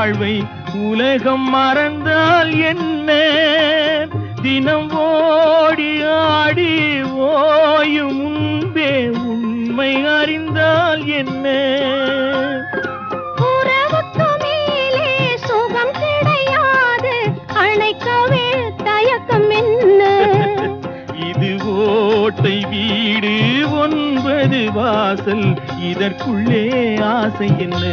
வாழ்வை உலகம் மறந்தால் என்ன? தினம் ஓடி ஆடி ஓயும் முன்பே உண்மை அறிந்தால் என்ன? உறவுக்கு மேலே சுகம் கிடையாது, அணைக்கவே தயக்கம் என்ன? இது ஓட்டை வீடு 9 வாசல், இதற்குள்ளே ஆசை என்ன?